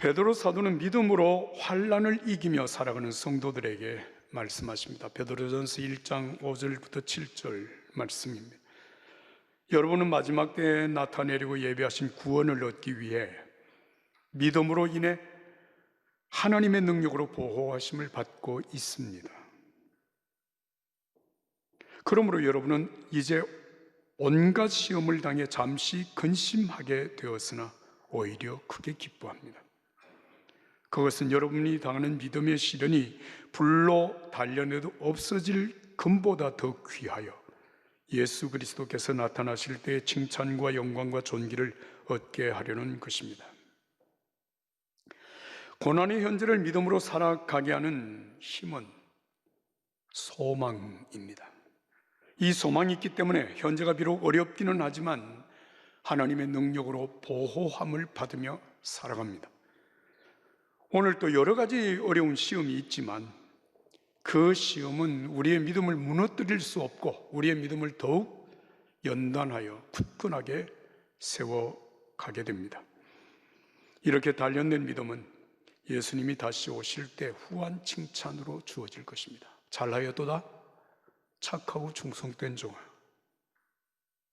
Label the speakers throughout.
Speaker 1: 베드로 사도는 믿음으로 환난을 이기며 살아가는 성도들에게 말씀하십니다. 베드로전서 1장 5절부터 7절 말씀입니다. 여러분은 마지막 때에 나타내리고 예비하신 구원을 얻기 위해 믿음으로 인해 하나님의 능력으로 보호하심을 받고 있습니다. 그러므로 여러분은 이제 온갖 시험을 당해 잠시 근심하게 되었으나 오히려 크게 기뻐합니다. 그것은 여러분이 당하는 믿음의 시련이 불로 단련해도 없어질 금보다 더 귀하여 예수 그리스도께서 나타나실 때의 칭찬과 영광과 존귀를 얻게 하려는 것입니다. 고난의 현재를 믿음으로 살아가게 하는 힘은 소망입니다. 이 소망이 있기 때문에 현재가 비록 어렵기는 하지만 하나님의 능력으로 보호함을 받으며 살아갑니다. 오늘 또 여러 가지 어려운 시험이 있지만 그 시험은 우리의 믿음을 무너뜨릴 수 없고 우리의 믿음을 더욱 연단하여 굳건하게 세워가게 됩니다. 이렇게 단련된 믿음은 예수님이 다시 오실 때 후한 칭찬으로 주어질 것입니다. 잘하였도다 착하고 충성된 종아,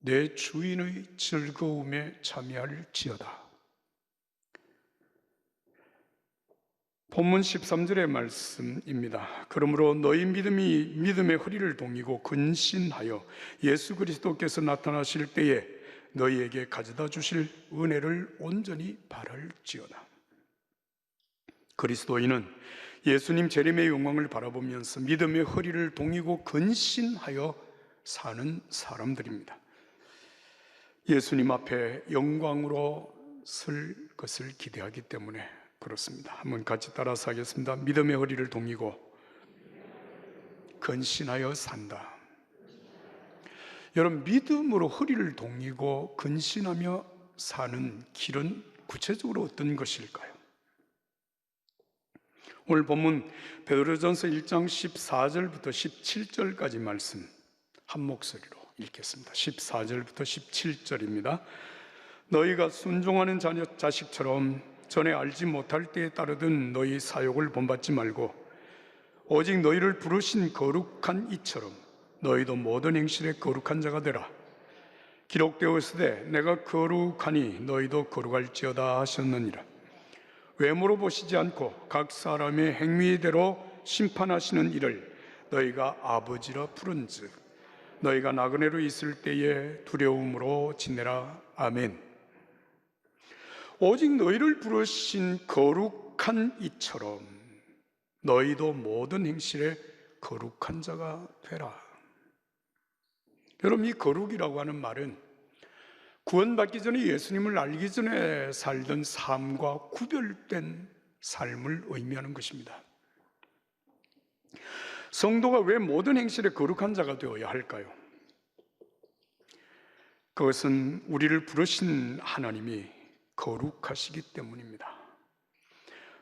Speaker 1: 내 주인의 즐거움에 참여할지어다. 본문 13절의 말씀입니다. 그러므로 너희 믿음이 믿음의 허리를 동이고 근신하여 예수 그리스도께서 나타나실 때에 너희에게 가져다 주실 은혜를 온전히 바랄지어다. 그리스도인은 예수님 재림의 영광을 바라보면서 믿음의 허리를 동이고 근신하여 사는 사람들입니다. 예수님 앞에 영광으로 설 것을 기대하기 때문에 그렇습니다. 한번 같이 따라서 하겠습니다. 믿음의 허리를 동이고 근신하여 산다. 여러분, 믿음으로 허리를 동이고 근신하며 사는 길은 구체적으로 어떤 것일까요? 오늘 본문 베드로전서 1장 14절부터 17절까지 말씀 한 목소리로 읽겠습니다. 14절부터 17절입니다. 너희가 순종하는 자식처럼 전에 알지 못할 때에 따르던 너희 사욕을 본받지 말고 오직 너희를 부르신 거룩한 이처럼 너희도 모든 행실에 거룩한 자가 되라. 기록되었으되 내가 거룩하니 너희도 거룩할지어다 하셨느니라. 외모로 보시지 않고 각 사람의 행위대로 심판하시는 이를 너희가 아버지라 부른즉 너희가 나그네로 있을 때에 두려움으로 지내라. 아멘. 오직 너희를 부르신 거룩한 이처럼 너희도 모든 행실에 거룩한 자가 되라. 여러분, 이 거룩이라고 하는 말은 구원받기 전에 예수님을 알기 전에 살던 삶과 구별된 삶을 의미하는 것입니다. 성도가 왜 모든 행실에 거룩한 자가 되어야 할까요? 그것은 우리를 부르신 하나님이 거룩하시기 때문입니다.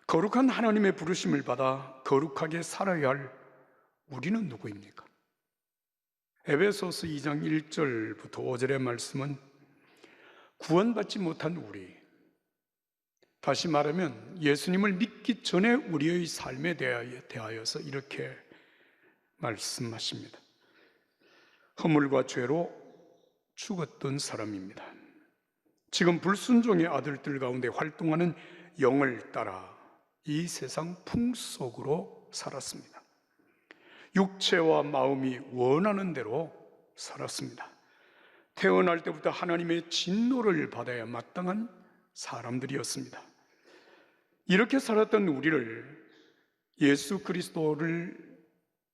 Speaker 1: 거룩한 하나님의 부르심을 받아 거룩하게 살아야 할 우리는 누구입니까? 에베소서 2장 1절부터 5절의 말씀은 구원받지 못한 우리, 다시 말하면 예수님을 믿기 전에 우리의 삶에 대하여서 이렇게 말씀하십니다. 허물과 죄로 죽었던 사람입니다. 지금 불순종의 아들들 가운데 활동하는 영을 따라 이 세상 풍속으로 살았습니다. 육체와 마음이 원하는 대로 살았습니다. 태어날 때부터 하나님의 진노를 받아야 마땅한 사람들이었습니다. 이렇게 살았던 우리를 예수 그리스도를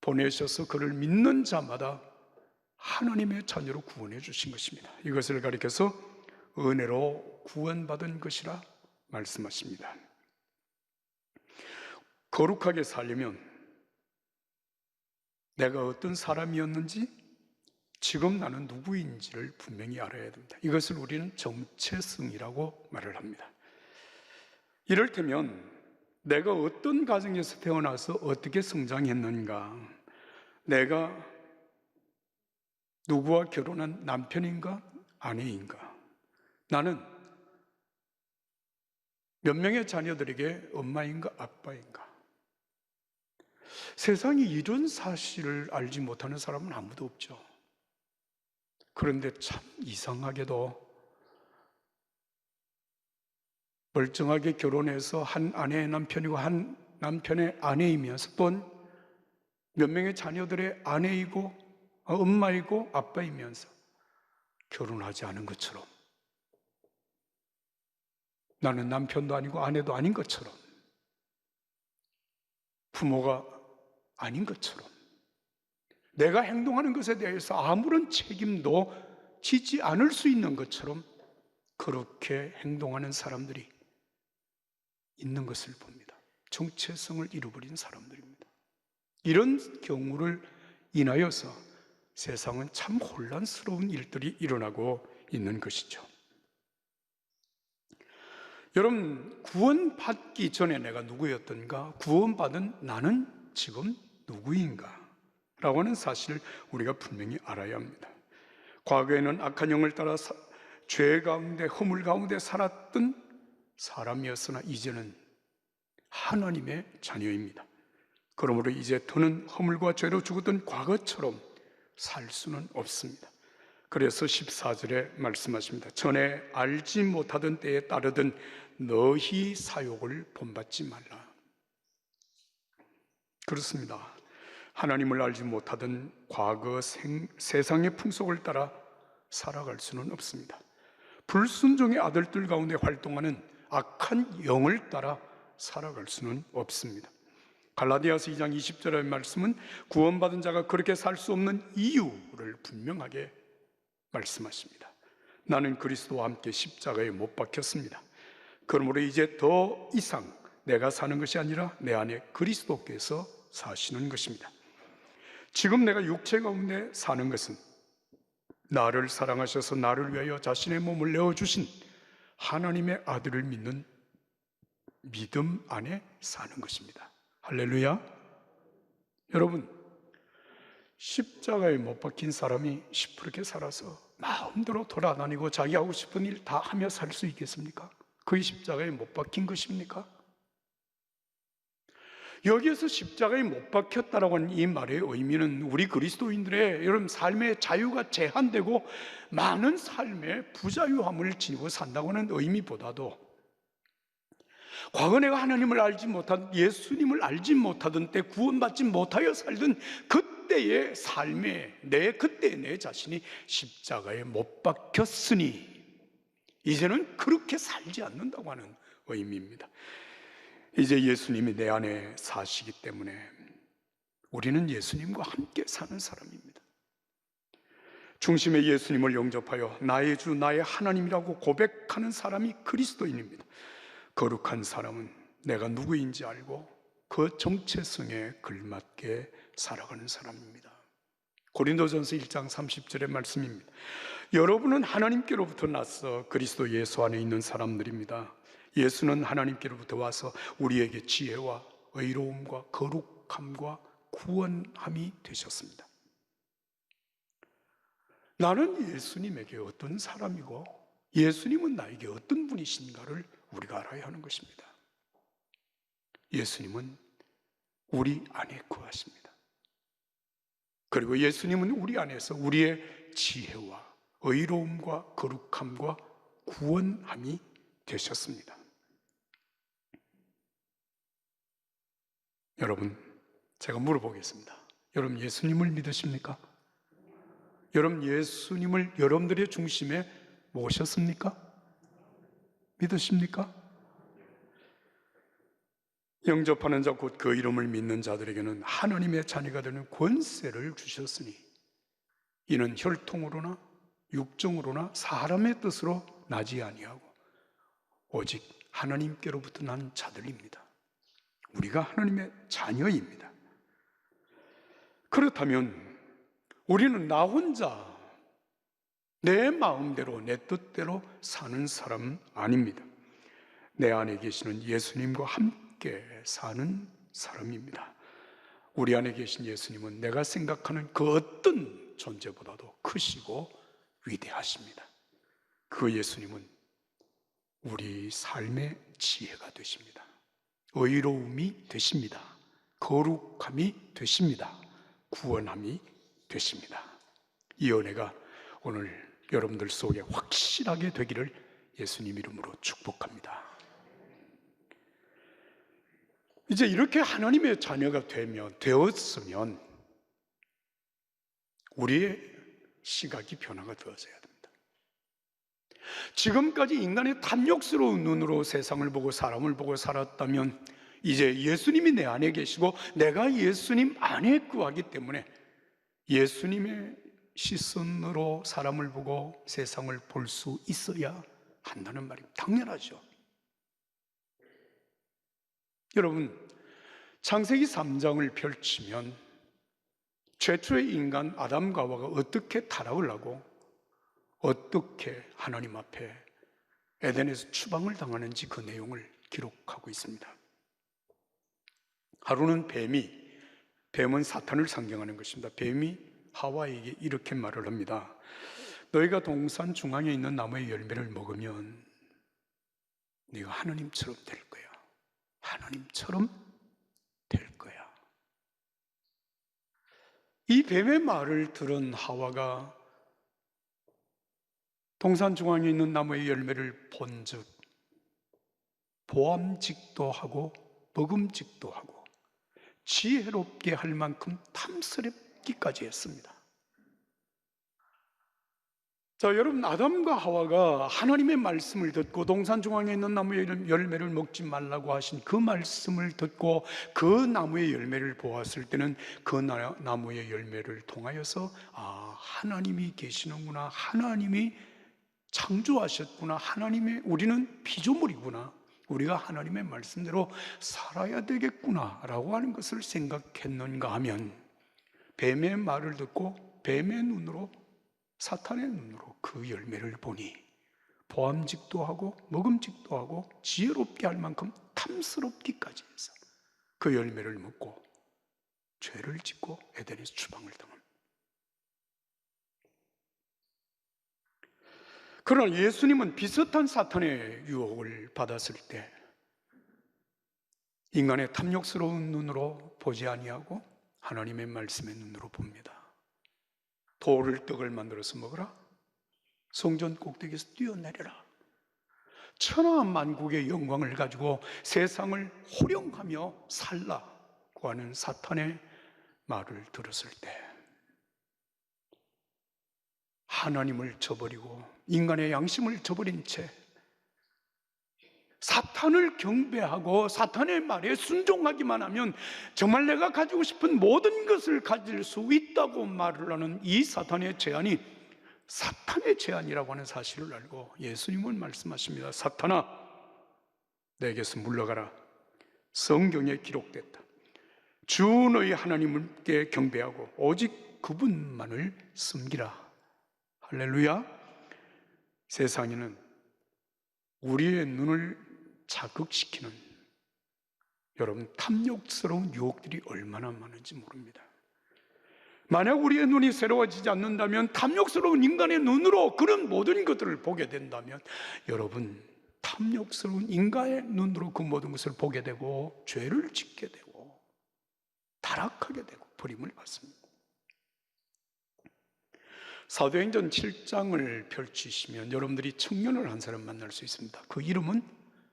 Speaker 1: 보내셔서 그를 믿는 자마다 하나님의 자녀로 구원해 주신 것입니다. 이것을 가리켜서 은혜로 구원받은 것이라 말씀하십니다. 거룩하게 살려면 내가 어떤 사람이었는지 지금 나는 누구인지를 분명히 알아야 됩니다. 이것을 우리는 정체성이라고 말을 합니다. 이를테면 내가 어떤 가정에서 태어나서 어떻게 성장했는가, 내가 누구와 결혼한 남편인가 아내인가, 나는 몇 명의 자녀들에게 엄마인가 아빠인가? 세상에 이런 사실을 알지 못하는 사람은 아무도 없죠. 그런데 참 이상하게도 멀쩡하게 결혼해서 한 아내의 남편이고 한 남편의 아내이면서 또 몇 명의 자녀들의 아내이고 엄마이고 아빠이면서 결혼하지 않은 것처럼, 나는 남편도 아니고 아내도 아닌 것처럼, 부모가 아닌 것처럼, 내가 행동하는 것에 대해서 아무런 책임도 지지 않을 수 있는 것처럼 그렇게 행동하는 사람들이 있는 것을 봅니다. 정체성을 잃어버린 사람들입니다. 이런 경우를 인하여서 세상은 참 혼란스러운 일들이 일어나고 있는 것이죠. 여러분, 구원받기 전에 내가 누구였던가? 구원받은 나는 지금 누구인가? 라고 하는 사실을 우리가 분명히 알아야 합니다. 과거에는 악한 영을 따라 죄 가운데, 허물 가운데 살았던 사람이었으나 이제는 하나님의 자녀입니다. 그러므로 이제 더는 허물과 죄로 죽었던 과거처럼 살 수는 없습니다. 그래서 14절에 말씀하십니다. 전에 알지 못하던 때에 따르던 너희 사욕을 본받지 말라. 그렇습니다. 하나님을 알지 못하던 과거 세상의 풍속을 따라 살아갈 수는 없습니다. 불순종의 아들들 가운데 활동하는 악한 영을 따라 살아갈 수는 없습니다. 갈라디아서 2장 20절의 말씀은 구원받은 자가 그렇게 살 수 없는 이유를 분명하게 말씀하십니다. 나는 그리스도와 함께 십자가에 못 박혔습니다. 그러므로 이제 더 이상 내가 사는 것이 아니라 내 안에 그리스도께서 사시는 것입니다. 지금 내가 육체 가운데 사는 것은 나를 사랑하셔서 나를 위하여 자신의 몸을 내어주신 하나님의 아들을 믿는 믿음 안에 사는 것입니다. 할렐루야. 여러분, 십자가에 못 박힌 사람이 시퍼렇게 살아서 마음대로 돌아다니고 자기 하고 싶은 일 다 하며 살 수 있겠습니까? 그게 십자가에 못 박힌 것입니까? 여기에서 십자가에 못 박혔다라고 하는 이 말의 의미는 우리 그리스도인들의 여러분 삶의 자유가 제한되고 많은 삶의 부자유함을 지니고 산다고 하는 의미보다도 과거 내가 하나님을 알지 못한, 예수님을 알지 못하던 때 구원받지 못하여 살던 그때의 삶에 그때의 내 자신이 십자가에 못 박혔으니 이제는 그렇게 살지 않는다고 하는 의미입니다. 이제 예수님이 내 안에 사시기 때문에 우리는 예수님과 함께 사는 사람입니다. 중심에 예수님을 영접하여 나의 주, 나의 하나님이라고 고백하는 사람이 그리스도인입니다. 거룩한 사람은 내가 누구인지 알고 그 정체성에 걸맞게 살아가는 사람입니다. 고린도전서 1장 30절의 말씀입니다. 여러분은 하나님께로부터 나서 그리스도 예수 안에 있는 사람들입니다. 예수는 하나님께로부터 와서 우리에게 지혜와 의로움과 거룩함과 구원함이 되셨습니다. 나는 예수님에게 어떤 사람이고 예수님은 나에게 어떤 분이신가를 우리가 알아야 하는 것입니다. 예수님은 우리 안에 거하십니다. 그리고 예수님은 우리 안에서 우리의 지혜와 의로움과 거룩함과 구원함이 되셨습니다. 여러분, 제가 물어보겠습니다. 여러분 예수님을 믿으십니까? 여러분 예수님을 여러분들의 중심에 모셨습니까? 믿으십니까? 영접하는 자 곧 그 이름을 믿는 자들에게는 하나님의 자녀가 되는 권세를 주셨으니 이는 혈통으로나 육정으로나 사람의 뜻으로 나지 아니하고 오직 하나님께로부터 난 자들입니다. 우리가 하나님의 자녀입니다. 그렇다면 우리는 나 혼자 내 마음대로 내 뜻대로 사는 사람은 아닙니다. 내 안에 계시는 예수님과 함께 사는 사람입니다. 우리 안에 계신 예수님은 내가 생각하는 그 어떤 존재보다도 크시고 위대하십니다. 그 예수님은 우리 삶의 지혜가 되십니다. 의로움이 되십니다. 거룩함이 되십니다. 구원함이 되십니다. 이 은혜가 오늘 여러분들 속에 확실하게 되기를 예수님 이름으로 축복합니다. 이제 이렇게 하나님의 자녀가 되었으면 우리의 시각이 변화가 되어져야 됩니다. 지금까지 인간의 탐욕스러운 눈으로 세상을 보고 사람을 보고 살았다면 이제 예수님이 내 안에 계시고 내가 예수님 안에 거하기 때문에 예수님의 시선으로 사람을 보고 세상을 볼 수 있어야 한다는 말입니다. 당연하죠. 여러분, 창세기 3장을 펼치면 최초의 인간 아담과 하와가 어떻게 타락을 하고 어떻게 하나님 앞에 에덴에서 추방을 당하는지 그 내용을 기록하고 있습니다. 하루는 뱀은 사탄을 상징하는 것입니다. 뱀이 하와에게 이렇게 말을 합니다. 너희가 동산 중앙에 있는 나무의 열매를 먹으면 네가 하나님처럼 될 거야. 하나님처럼 될 거야. 이 뱀의 말을 들은 하와가 동산 중앙에 있는 나무의 열매를 본즉 보암직도 하고 먹음직도 하고 지혜롭게 할 만큼 탐스럽기까지 했습니다. 자, 여러분, 아담과 하와가 하나님의 말씀을 듣고 동산 중앙에 있는 나무의 열매를 먹지 말라고 하신 그 말씀을 듣고 그 나무의 열매를 보았을 때는 그 나무의 열매를 통하여서 하나님이 계시는구나, 하나님이 창조하셨구나, 우리는 피조물이구나, 우리가 하나님의 말씀대로 살아야 되겠구나 라고 하는 것을 생각했는가 하면 뱀의 말을 듣고 뱀의 눈으로, 사탄의 눈으로 그 열매를 보니 보암직도 하고 먹음직도 하고 지혜롭게 할 만큼 탐스럽기까지 해서 그 열매를 먹고 죄를 짓고 에덴에서 추방을 당합니다. 그러나 예수님은 비슷한 사탄의 유혹을 받았을 때 인간의 탐욕스러운 눈으로 보지 아니하고 하나님의 말씀의 눈으로 봅니다. 돌을 떡을 만들어서 먹어라. 성전 꼭대기에서 뛰어내려라. 천하만국의 영광을 가지고 세상을 호령하며 살라고 하는 사탄의 말을 들었을 때 하나님을 저버리고 인간의 양심을 저버린 채 사탄을 경배하고 사탄의 말에 순종하기만 하면 정말 내가 가지고 싶은 모든 것을 가질 수 있다고 말을 하는 이 사탄의 제안이 사탄의 제안이라고 하는 사실을 알고 예수님은 말씀하십니다. 사탄아, 내게서 물러가라. 성경에 기록됐다. 주 너희 하나님께 경배하고 오직 그분만을 섬기라. 할렐루야. 세상에는 우리의 눈을 자극시키는 여러분 탐욕스러운 유혹들이 얼마나 많은지 모릅니다. 만약 우리의 눈이 새로워지지 않는다면 탐욕스러운 인간의 눈으로 그런 모든 것들을 보게 된다면 여러분 탐욕스러운 인간의 눈으로 그 모든 것을 보게 되고 죄를 짓게 되고 타락하게 되고 버림을 받습니다. 사도행전 7장을 펼치시면 여러분들이 청년을 한 사람 만날 수 있습니다. 그 이름은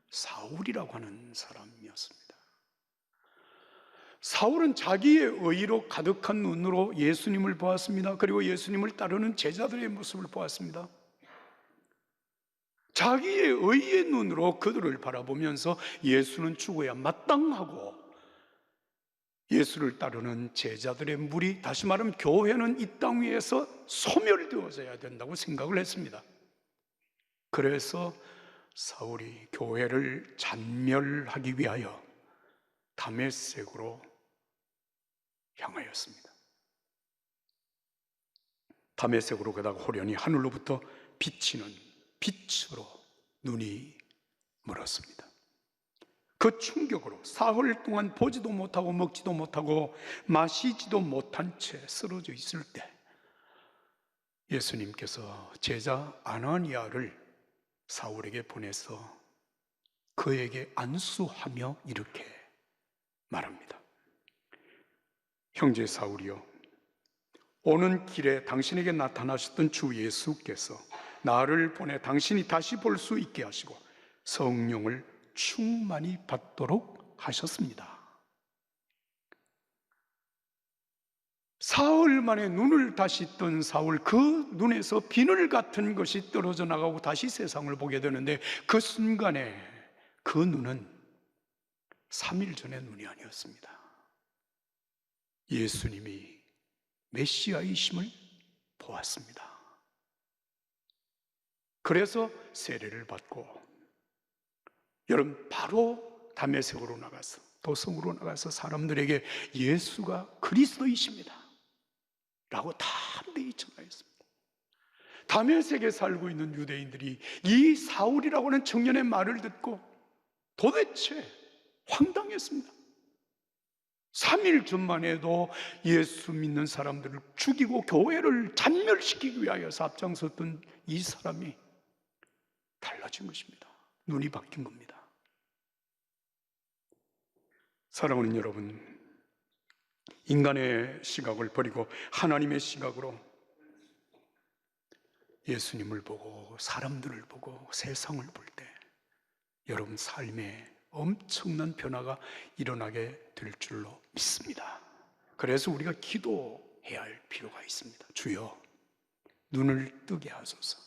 Speaker 1: 사울이라고 하는 사람이었습니다. 사울은 자기의 의로 가득한 눈으로 예수님을 보았습니다. 그리고 예수님을 따르는 제자들의 모습을 보았습니다. 자기의 의의 눈으로 그들을 바라보면서 예수는 죽어야 마땅하고 예수를 따르는 제자들의 무리, 다시 말하면 교회는 이 땅 위에서 소멸되어져야 된다고 생각을 했습니다. 그래서 사울이 교회를 잔멸하기 위하여 다메섹으로 향하였습니다. 다메섹으로 가다가 호련히 하늘로부터 비치는 빛으로 눈이 멀었습니다. 그 충격으로 사흘 동안 보지도 못하고 먹지도 못하고 마시지도 못한 채 쓰러져 있을 때 예수님께서 제자 아나니아를 사울에게 보내서 그에게 안수하며 이렇게 말합니다. 형제 사울이여, 오는 길에 당신에게 나타나셨던 주 예수께서 나를 보내 당신이 다시 볼 수 있게 하시고 성령을 충만히 받도록 하셨습니다. 사흘 만에 눈을 다시 뜬 사울, 그 눈에서 비늘 같은 것이 떨어져 나가고 다시 세상을 보게 되는데, 그 순간에 그 눈은 3일 전의 눈이 아니었습니다. 예수님이 메시아이심을 보았습니다. 그래서 세례를 받고 여러분 바로 다메섹으로 나가서, 도성으로 나가서 사람들에게 예수가 그리스도이십니다 라고 담대히 전하였습니다. 다메섹에 살고 있는 유대인들이 이 사울이라고 하는 청년의 말을 듣고 도대체 황당했습니다. 3일 전만 해도 예수 믿는 사람들을 죽이고 교회를 잔멸시키기 위하여서 앞장섰던 이 사람이 달라진 것입니다. 눈이 바뀐 겁니다. 사랑하는 여러분, 인간의 시각을 버리고 하나님의 시각으로 예수님을 보고 사람들을 보고 세상을 볼 때 여러분 삶에 엄청난 변화가 일어나게 될 줄로 믿습니다. 그래서 우리가 기도해야 할 필요가 있습니다. 주여, 눈을 뜨게 하소서.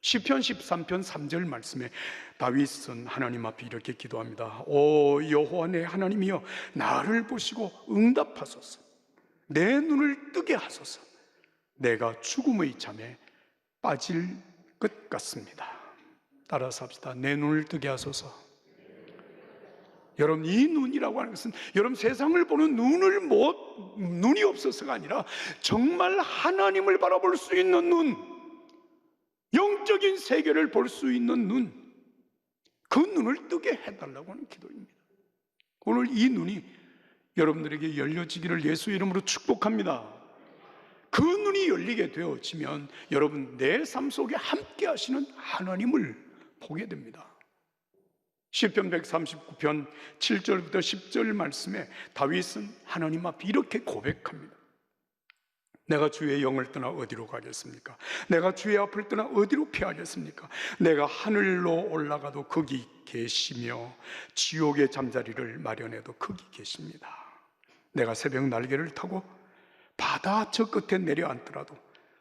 Speaker 1: 시편 13편 3절 말씀에 다윗은 하나님 앞에 이렇게 기도합니다. 오 여호와 내 하나님이여, 나를 보시고 응답하소서. 내 눈을 뜨게 하소서. 내가 죽음의 잠에 빠질 것 같습니다. 따라서 합시다. 내 눈을 뜨게 하소서. 여러분, 이 눈이라고 하는 것은 여러분 세상을 보는 눈이 없어서가 아니라 정말 하나님을 바라볼 수 있는 눈, 영적인 세계를 볼 수 있는 눈, 그 눈을 뜨게 해달라고 하는 기도입니다. 오늘 이 눈이 여러분들에게 열려지기를 예수 이름으로 축복합니다. 그 눈이 열리게 되어지면 여러분 내 삶 속에 함께 하시는 하나님을 보게 됩니다. 시편 139편 7절부터 10절 말씀에 다윗은 하나님 앞에 이렇게 고백합니다. 내가 주의 영을 떠나 어디로 가겠습니까? 내가 주의 앞을 떠나 어디로 피하겠습니까? 내가 하늘로 올라가도 거기 계시며 지옥의 잠자리를 마련해도 거기 계십니다. 내가 새벽 날개를 타고 바다 저 끝에 내려앉더라도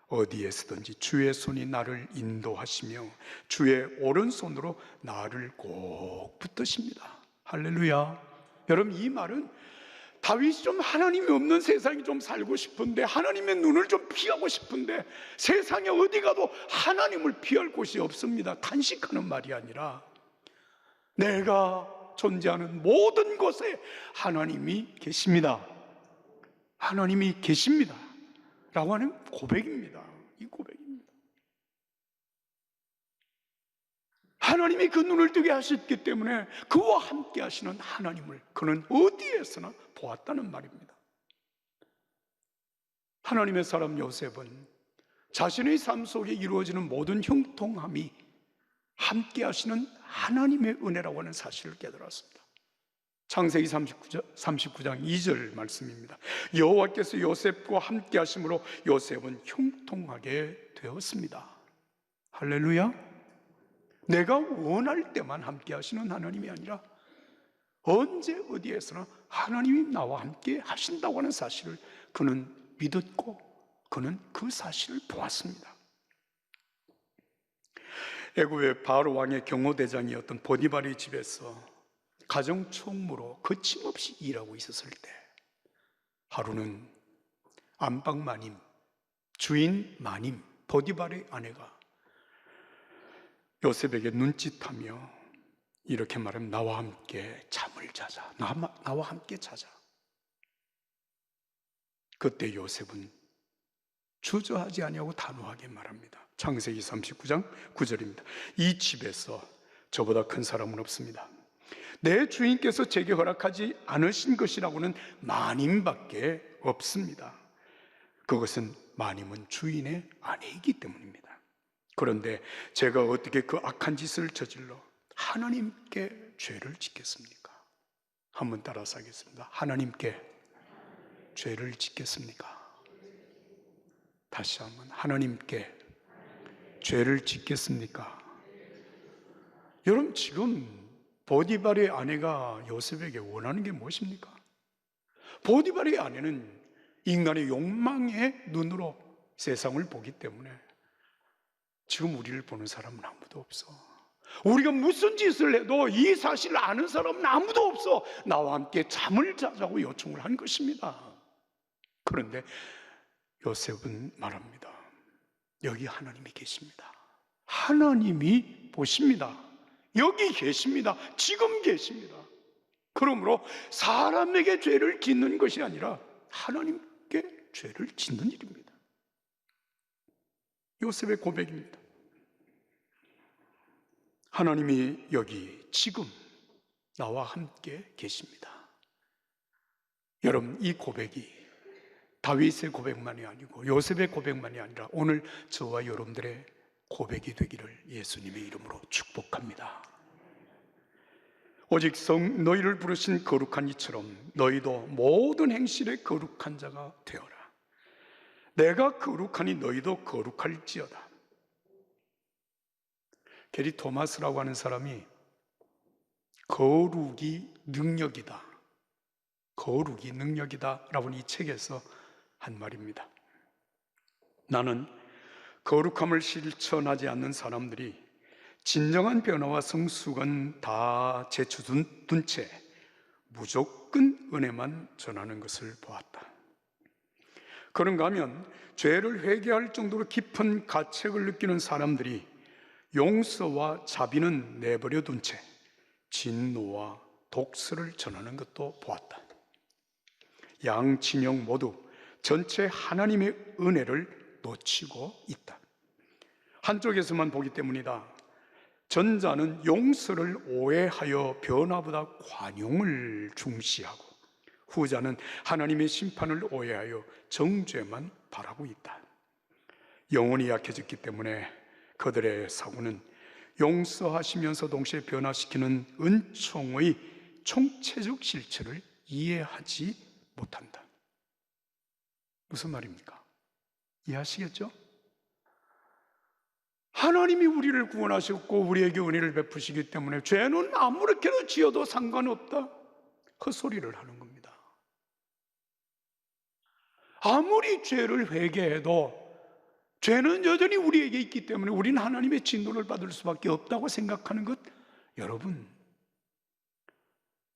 Speaker 1: 어디에서든지 주의 손이 나를 인도하시며 주의 오른손으로 나를 꼭 붙드십니다. 할렐루야. 여러분, 이 말은 다윗이 좀 하나님이 없는 세상에 좀 살고 싶은데, 하나님의 눈을 좀 피하고 싶은데 세상에 어디 가도 하나님을 피할 곳이 없습니다, 탄식하는 말이 아니라 내가 존재하는 모든 곳에 하나님이 계십니다. 하나님이 계십니다 라고 하는 고백입니다. 이 고백입니다. 하나님이 그 눈을 뜨게 하셨기 때문에 그와 함께 하시는 하나님을 그는 어디에서나 보았다는 말입니다. 하나님의 사람 요셉은 자신의 삶 속에 이루어지는 모든 형통함이 함께 하시는 하나님의 은혜라고 하는 사실을 깨달았습니다. 창세기 39장 2절 말씀입니다. 여호와께서 요셉과 함께 하심으로 요셉은 형통하게 되었습니다. 할렐루야. 내가 원할 때만 함께 하시는 하나님이 아니라 언제 어디에서나 하나님이 나와 함께 하신다고 하는 사실을 그는 믿었고 그는 그 사실을 보았습니다. 애굽의 바로 왕의 경호대장이었던 보디발의 집에서 가정 총무로 거침없이 일하고 있었을 때 하루는 안방 마님, 주인 마님 보디발의 아내가 요셉에게 눈짓하며 이렇게 말하면 나와 함께 잠을 자자. 나와 함께 자자. 그때 요셉은 주저하지 아니하고 단호하게 말합니다. 창세기 39장 9절입니다. 이 집에서 저보다 큰 사람은 없습니다. 내 주인께서 제게 허락하지 않으신 것이라고는 마님밖에 없습니다. 그것은 마님은 주인의 아내이기 때문입니다. 그런데 제가 어떻게 그 악한 짓을 저질러 하나님께 죄를 짓겠습니까? 한번 따라서 하겠습니다. 하나님께 죄를 짓겠습니까? 다시 한번, 하나님께 죄를 짓겠습니까? 여러분, 지금 보디발의 아내가 요셉에게 원하는 게 무엇입니까? 보디발의 아내는 인간의 욕망의 눈으로 세상을 보기 때문에 지금 우리를 보는 사람은 아무도 없어. 우리가 무슨 짓을 해도 이 사실을 아는 사람은 아무도 없어. 나와 함께 잠을 자자고 요청을 한 것입니다. 그런데 요셉은 말합니다. 여기 하나님이 계십니다. 하나님이 보십니다. 여기 계십니다. 지금 계십니다. 그러므로 사람에게 죄를 짓는 것이 아니라 하나님께 죄를 짓는 일입니다. 요셉의 고백입니다. 하나님이 여기 지금 나와 함께 계십니다. 여러분, 이 고백이 다윗의 고백만이 아니고 요셉의 고백만이 아니라 오늘 저와 여러분들의 고백이 되기를 예수님의 이름으로 축복합니다. 오직 너희를 부르신 거룩한 이처럼 너희도 모든 행실에 거룩한 자가 되어라. 내가 거룩하니 너희도 거룩할지어다. 게리 토마스라고 하는 사람이 거룩이 능력이다, 거룩이 능력이다 라고 이 책에서 한 말입니다. 나는 거룩함을 실천하지 않는 사람들이 진정한 변화와 성숙은 다 제쳐둔 채 무조건 은혜만 전하는 것을 보았다. 그런가 하면 죄를 회개할 정도로 깊은 가책을 느끼는 사람들이 용서와 자비는 내버려 둔 채 진노와 독서를 전하는 것도 보았다. 양 진영 모두 전체 하나님의 은혜를 놓치고 있다. 한쪽에서만 보기 때문이다. 전자는 용서를 오해하여 변화보다 관용을 중시하고, 후자는 하나님의 심판을 오해하여 정죄만 바라고 있다. 영혼이 약해졌기 때문에 그들의 사고는 용서하시면서 동시에 변화시키는 은총의 총체적 실체를 이해하지 못한다. 무슨 말입니까? 이해하시겠죠? 하나님이 우리를 구원하셨고 우리에게 은혜를 베푸시기 때문에 죄는 아무렇게나 지어도 상관없다, 헛소리를 하는 겁니다. 아무리 죄를 회개해도 죄는 여전히 우리에게 있기 때문에 우리는 하나님의 진노를 받을 수밖에 없다고 생각하는 것, 여러분,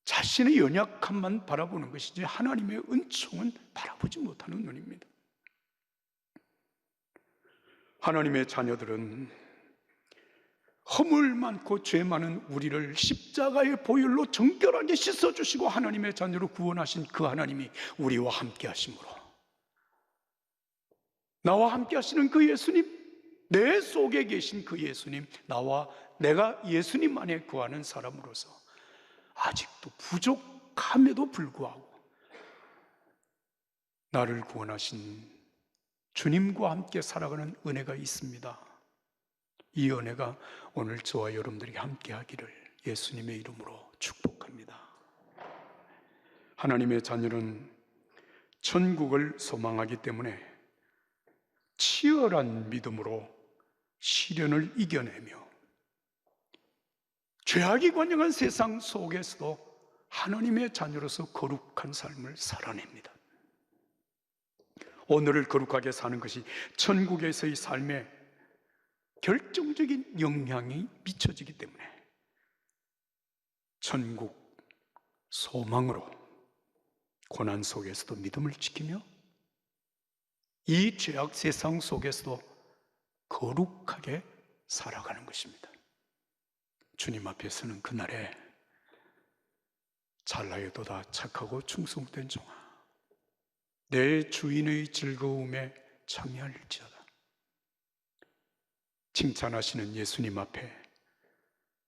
Speaker 1: 자신의 연약함만 바라보는 것이지 하나님의 은총은 바라보지 못하는 눈입니다. 하나님의 자녀들은 허물 많고 죄 많은 우리를 십자가의 보혈로 정결하게 씻어주시고 하나님의 자녀로 구원하신 그 하나님이 우리와 함께 하심으로, 나와 함께 하시는 그 예수님, 내 속에 계신 그 예수님, 내가 예수님 안에 거하는 사람으로서 아직도 부족함에도 불구하고 나를 구원하신 주님과 함께 살아가는 은혜가 있습니다. 이 은혜가 오늘 저와 여러분들이 함께 하기를 예수님의 이름으로 축복합니다. 하나님의 자녀는 천국을 소망하기 때문에 치열한 믿음으로 시련을 이겨내며 죄악이 관영한 세상 속에서도 하나님의 자녀로서 거룩한 삶을 살아냅니다. 오늘을 거룩하게 사는 것이 천국에서의 삶에 결정적인 영향이 미쳐지기 때문에 천국 소망으로 고난 속에서도 믿음을 지키며 이 죄악 세상 속에서도 거룩하게 살아가는 것입니다. 주님 앞에 서는 그날에 찰나에도다 착하고 충성된 종아, 내 주인의 즐거움에 참여할지어다. 칭찬하시는 예수님 앞에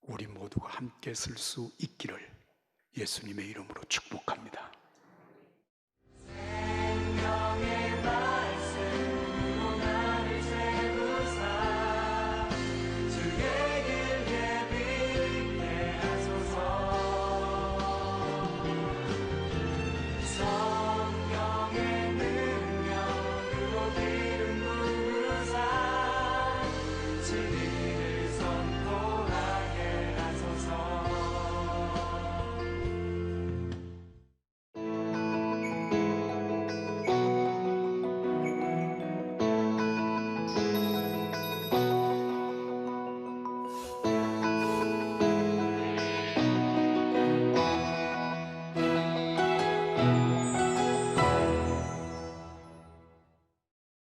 Speaker 1: 우리 모두가 함께 설 수 있기를 예수님의 이름으로 축복합니다.